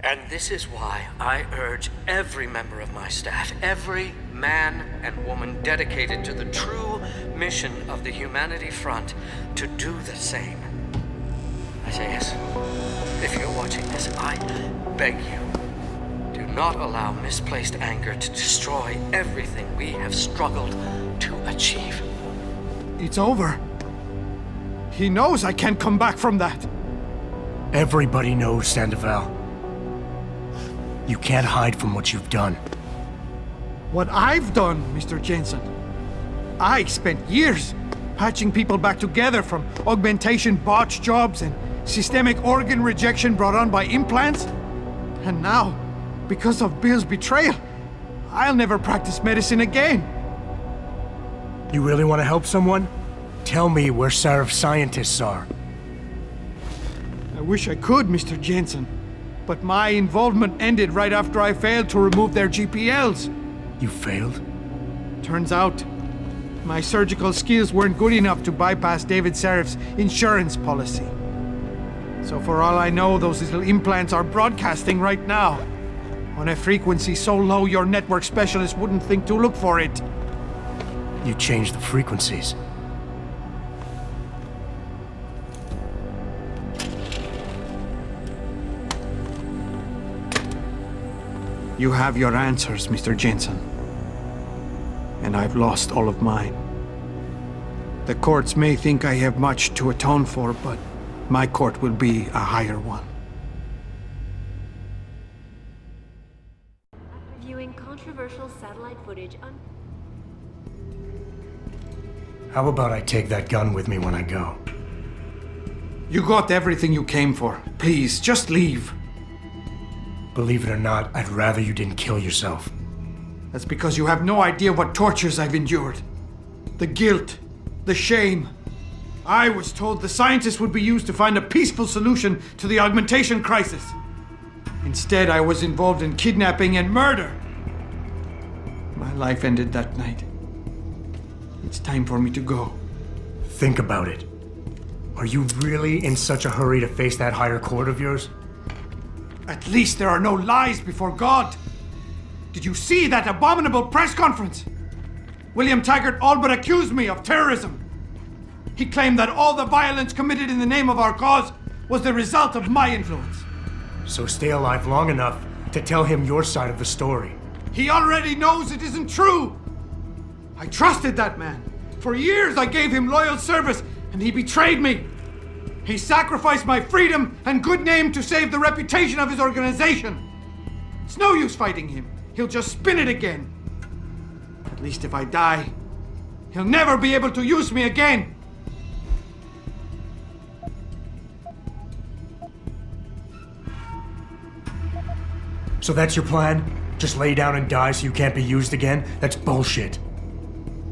And this is why I urge every member of my staff, every man and woman dedicated to the true mission of the Humanity Front, to do the same. Isaias, if you're watching this, I beg you, do not allow misplaced anger to destroy everything we have struggled to achieve. It's over. He knows I can't come back from that. Everybody knows, Sandoval. You can't hide from what you've done. What I've done, Mr. Jensen. I spent years patching people back together from augmentation botch jobs and systemic organ rejection brought on by implants. And now, because of Bill's betrayal, I'll never practice medicine again. You really want to help someone? Tell me where Sarif's scientists are. I wish I could, Mr. Jensen. But my involvement ended right after I failed to remove their GPLs. You failed? Turns out, my surgical skills weren't good enough to bypass David Sarif's insurance policy. So for all I know, those little implants are broadcasting right now, on a frequency so low your network specialist wouldn't think to look for it. You changed the frequencies. You have your answers, Mr. Jensen. And I've lost all of mine. The courts may think I have much to atone for, but my court will be a higher one. Viewing controversial satellite footage on... How about I take that gun with me when I go? You got everything you came for. Please, just leave. Believe it or not, I'd rather you didn't kill yourself. That's because you have no idea what tortures I've endured. The guilt, the shame. I was told the scientists would be used to find a peaceful solution to the augmentation crisis. Instead, I was involved in kidnapping and murder. My life ended that night. It's time for me to go. Think about it. Are you really in such a hurry to face that higher court of yours? At least there are no lies before God. Did you see that abominable press conference? William Taggart all but accused me of terrorism. He claimed that all the violence committed in the name of our cause was the result of my influence. So stay alive long enough to tell him your side of the story. He already knows it isn't true. I trusted that man. For years I gave him loyal service, and he betrayed me. He sacrificed my freedom and good name to save the reputation of his organization. It's no use fighting him. He'll just spin it again. At least if I die, he'll never be able to use me again. So that's your plan? Just lay down and die so you can't be used again? That's bullshit.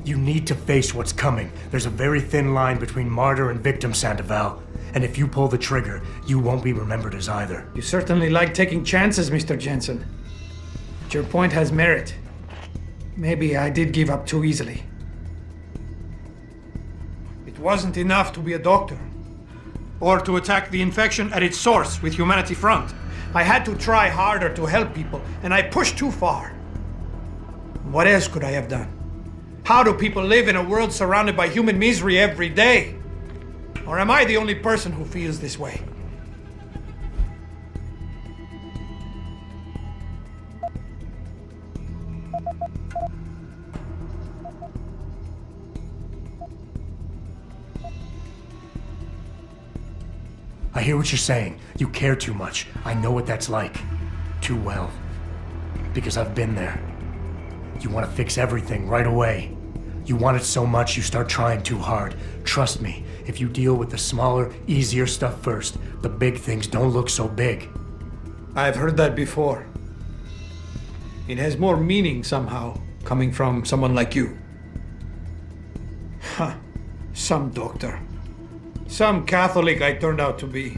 You need to face what's coming. There's a very thin line between martyr and victim, Sandoval. And if you pull the trigger, you won't be remembered as either. You certainly like taking chances, Mr. Jensen. But your point has merit. Maybe I did give up too easily. It wasn't enough to be a doctor, or to attack the infection at its source with Humanity Front. I had to try harder to help people, and I pushed too far. What else could I have done? How do people live in a world surrounded by human misery every day? Or am I the only person who feels this way? I hear what you're saying. You care too much. I know what that's like. Too well. Because I've been there. You want to fix everything right away. You want it so much you start trying too hard. Trust me, if you deal with the smaller, easier stuff first, the big things don't look so big. I've heard that before. It has more meaning somehow, coming from someone like you. Huh. Some doctor. Some Catholic I turned out to be.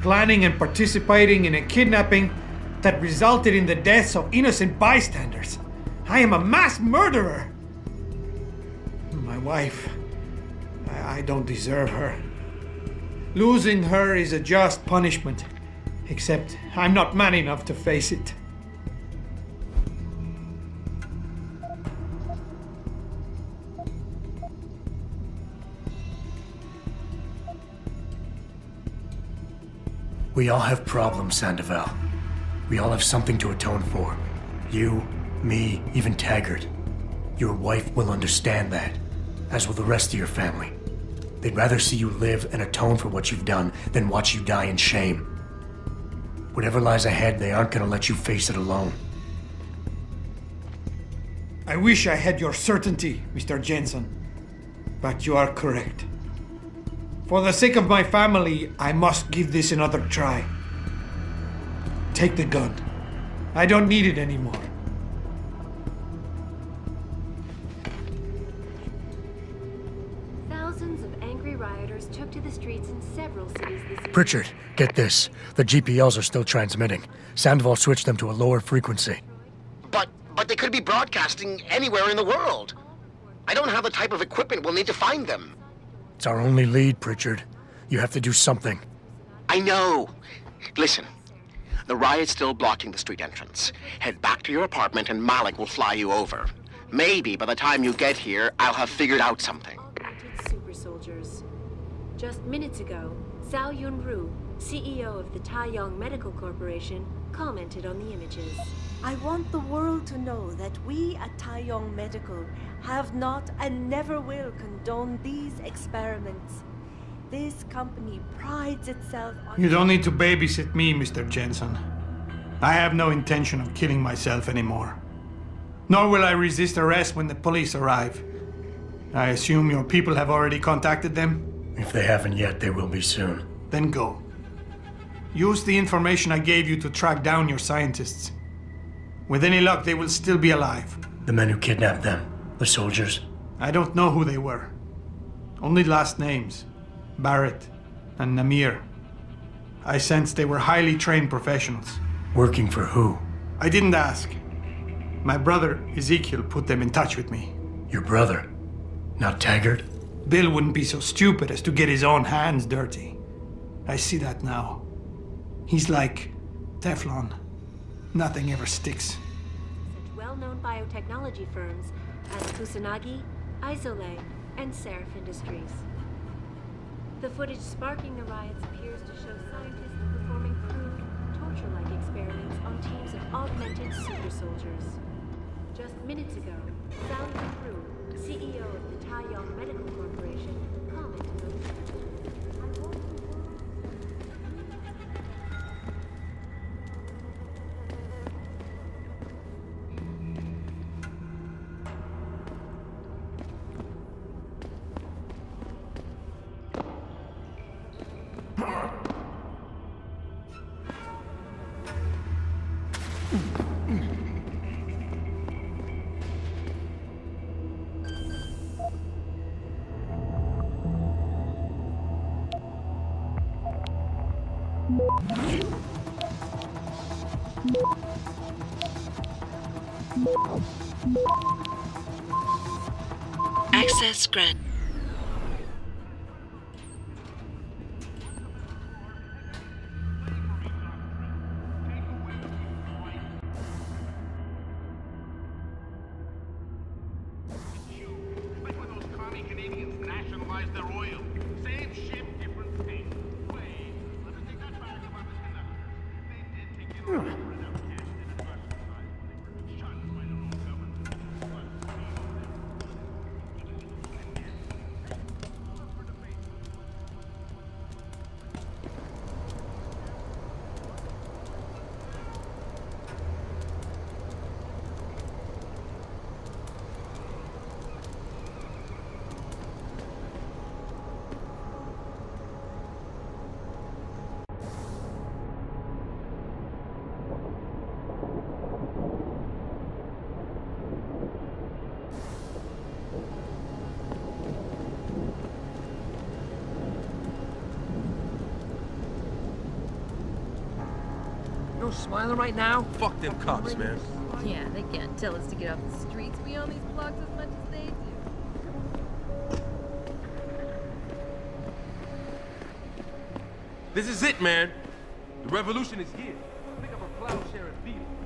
Planning and participating in a kidnapping that resulted in the deaths of innocent bystanders. I am a mass murderer. My wife, I don't deserve her. Losing her is a just punishment. Except I'm not man enough to face it. We all have problems, Sandoval. We all have something to atone for. You, me, even Taggart. Your wife will understand that, as will the rest of your family. They'd rather see you live and atone for what you've done than watch you die in shame. Whatever lies ahead, they aren't gonna let you face it alone. I wish I had your certainty, Mr. Jensen. But you are correct. For the sake of my family, I must give this another try. Take the gun. I don't need it anymore. Thousands of angry rioters took to the streets in several cities this week. Pritchard, get this. The GPLs are still transmitting. Sandoval switched them to a lower frequency. But they could be broadcasting anywhere in the world. I don't have the type of equipment we'll need to find them. It's our only lead, Pritchard. You have to do something. I know. Listen, the riot's still blocking the street entrance. Head back to your apartment and Malik will fly you over. Maybe by the time you get here, I'll have figured out something. Super soldiers. Just minutes ago, Zhao Yunru, CEO of the Taiyong Medical Corporation, commented on the images. I want the world to know that we at Taiyong Medical have not and never will condone these experiments. This company prides itself on... You don't need to babysit me, Mr. Jensen. I have no intention of killing myself anymore. Nor will I resist arrest when the police arrive. I assume your people have already contacted them? If they haven't yet, they will be soon. Then go. Use the information I gave you to track down your scientists. With any luck, they will still be alive. The men who kidnapped them, the soldiers. I don't know who they were. Only last names. Barrett and Namir. I sensed they were highly trained professionals. Working for who? I didn't ask. My brother, Ezekiel, put them in touch with me. Your brother? Not Taggart? Bill wouldn't be so stupid as to get his own hands dirty. I see that now. He's like Teflon. Nothing ever sticks. Such well-known biotechnology firms as Kusanagi, Isolay, and Seraph Industries. The footage sparking the riots appears to show scientists performing crude, torture-like experiments on teams of augmented super soldiers. Just minutes ago, Zhao Yunru, CEO of the Taiyong Medical Corporation, commented on the Access granted. Like when those commie Canadians nationalized their oil. Same ship, different state. Wait, let me take that back about the conductor. They did take in our and our cash and address side when they were shot by their own government. No smiling right now? Fuck them cops, man. Yeah, they can't tell us to get off the streets. We own these blocks as much as they do. This is it, man. The revolution is here. Pick up a plowshare and beat it.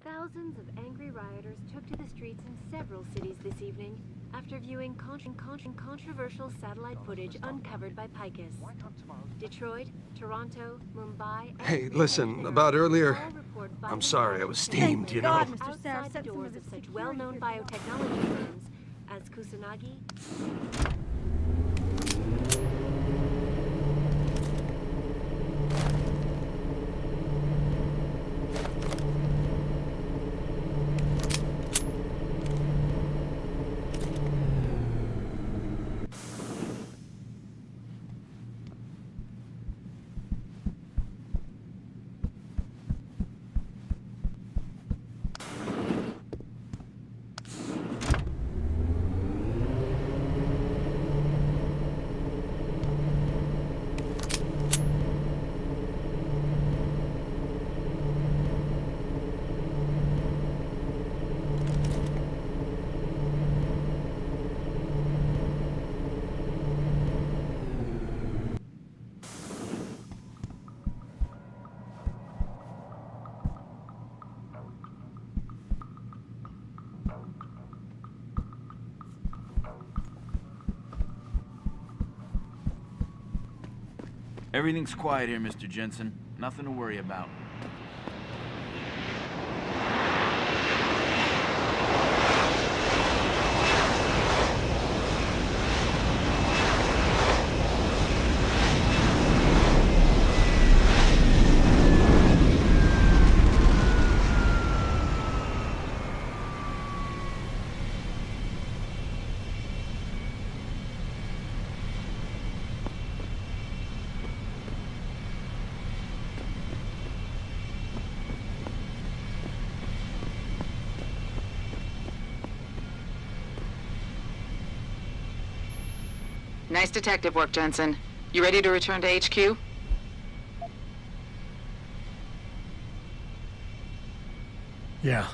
Thousands of angry rioters took to the streets in several cities this evening after viewing controversial satellite footage uncovered by Picus. Detroit, Toronto, Mumbai, and Hey, Rio listen, de about Janeiro earlier, all report I'm violent sorry, I violence was steamed, you know. God, Mr. Sarah outside the sent some doors of of his such security well-known forces. biotechnology firms as Kusanagi, Everything's quiet here, Mr. Jensen. Nothing to worry about. Nice detective work, Jensen. You ready to return to HQ? Yeah.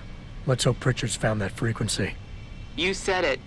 Let's hope Pritchard's found that frequency. You said it.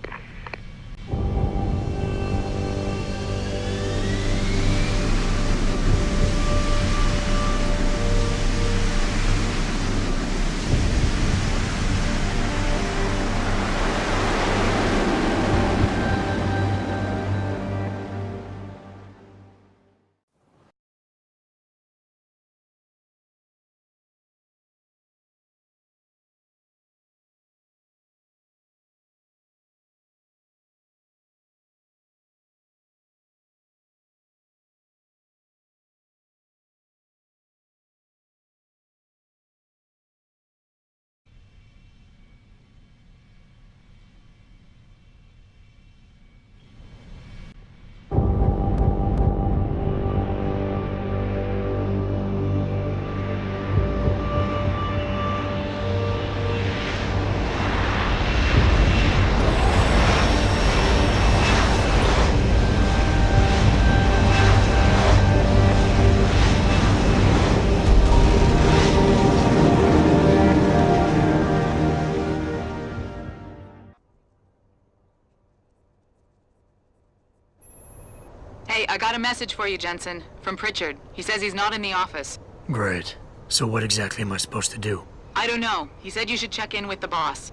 Hey, I got a message for you, Jensen. From Pritchard. He says he's not in the office. Great. So what exactly am I supposed to do? I don't know. He said you should check in with the boss.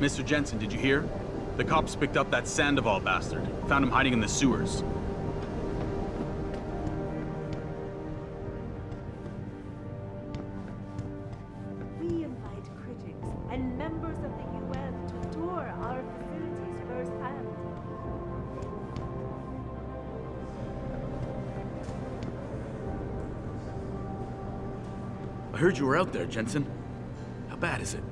Mr. Jensen, did you hear? The cops picked up that Sandoval bastard. Found him hiding in the sewers. I heard you were out there, Jensen. How bad is it?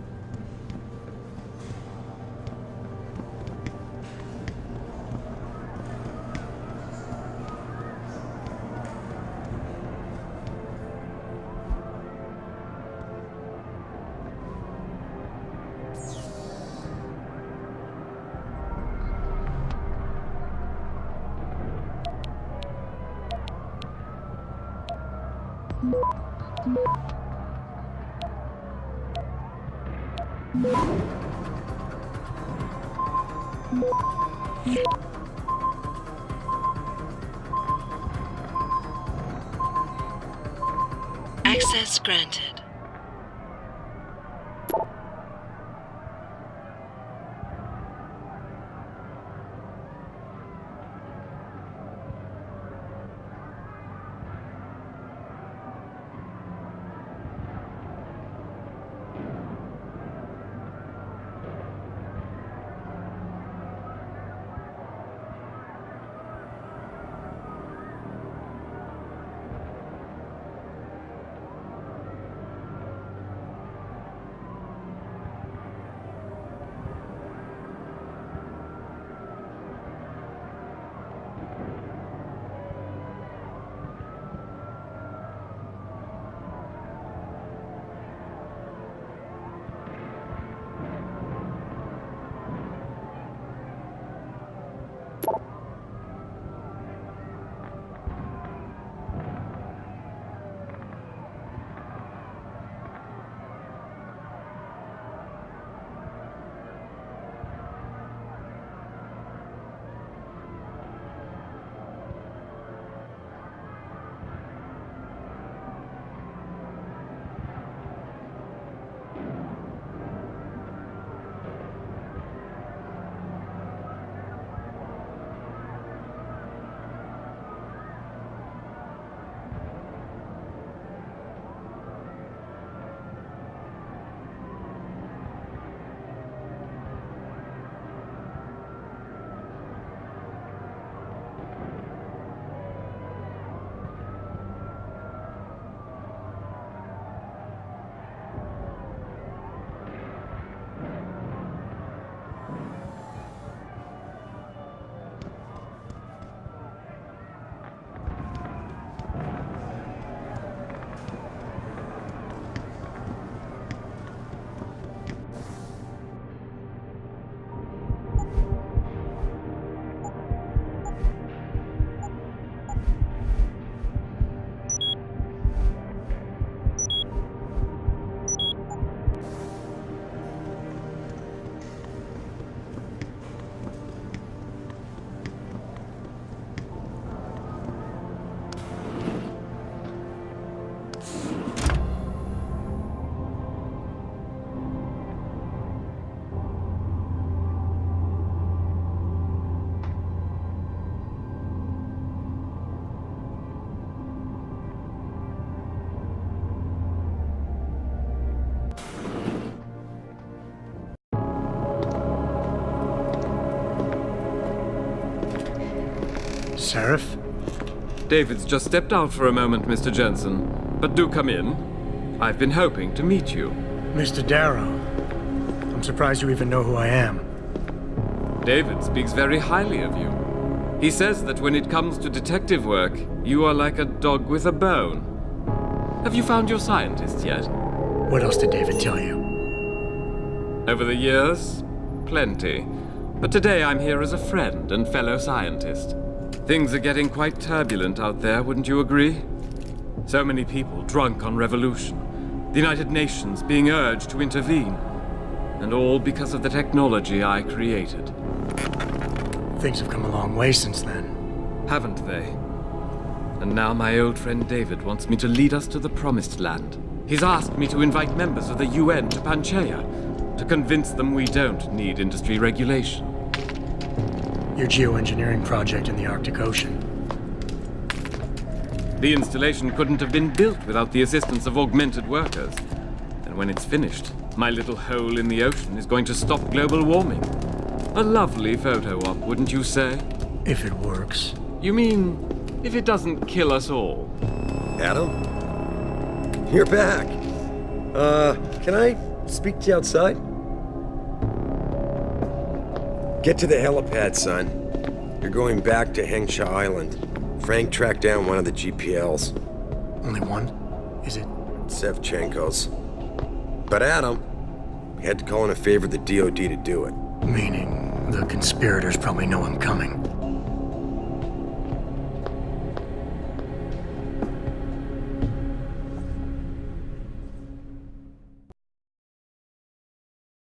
Access granted. Seraph? David's just stepped out for a moment, Mr. Jensen. But do come in. I've been hoping to meet you. Mr. Darrow, I'm surprised you even know who I am. David speaks very highly of you. He says that when it comes to detective work, you are like a dog with a bone. Have you found your scientist yet? What else did David tell you? Over the years, plenty. But today I'm here as a friend and fellow scientist. Things are getting quite turbulent out there, wouldn't you agree? So many people drunk on revolution. The United Nations being urged to intervene. And all because of the technology I created. Things have come a long way since then. Haven't they? And now my old friend David wants me to lead us to the Promised Land. He's asked me to invite members of the UN to Panchaea, to convince them we don't need industry regulation. Your geoengineering project in the Arctic Ocean. The installation couldn't have been built without the assistance of augmented workers. And when it's finished, my little hole in the ocean is going to stop global warming. A lovely photo op, wouldn't you say? If it works. You mean, if it doesn't kill us all? Adam? You're back. Can I speak to you outside? Get to the helipad, son. You're going back to Hengsha Island. Frank tracked down one of the GPLs. Only one? Is it? Sevchenko's. But Adam, we had to call in a favor of the DOD to do it. Meaning, the conspirators probably know I'm coming.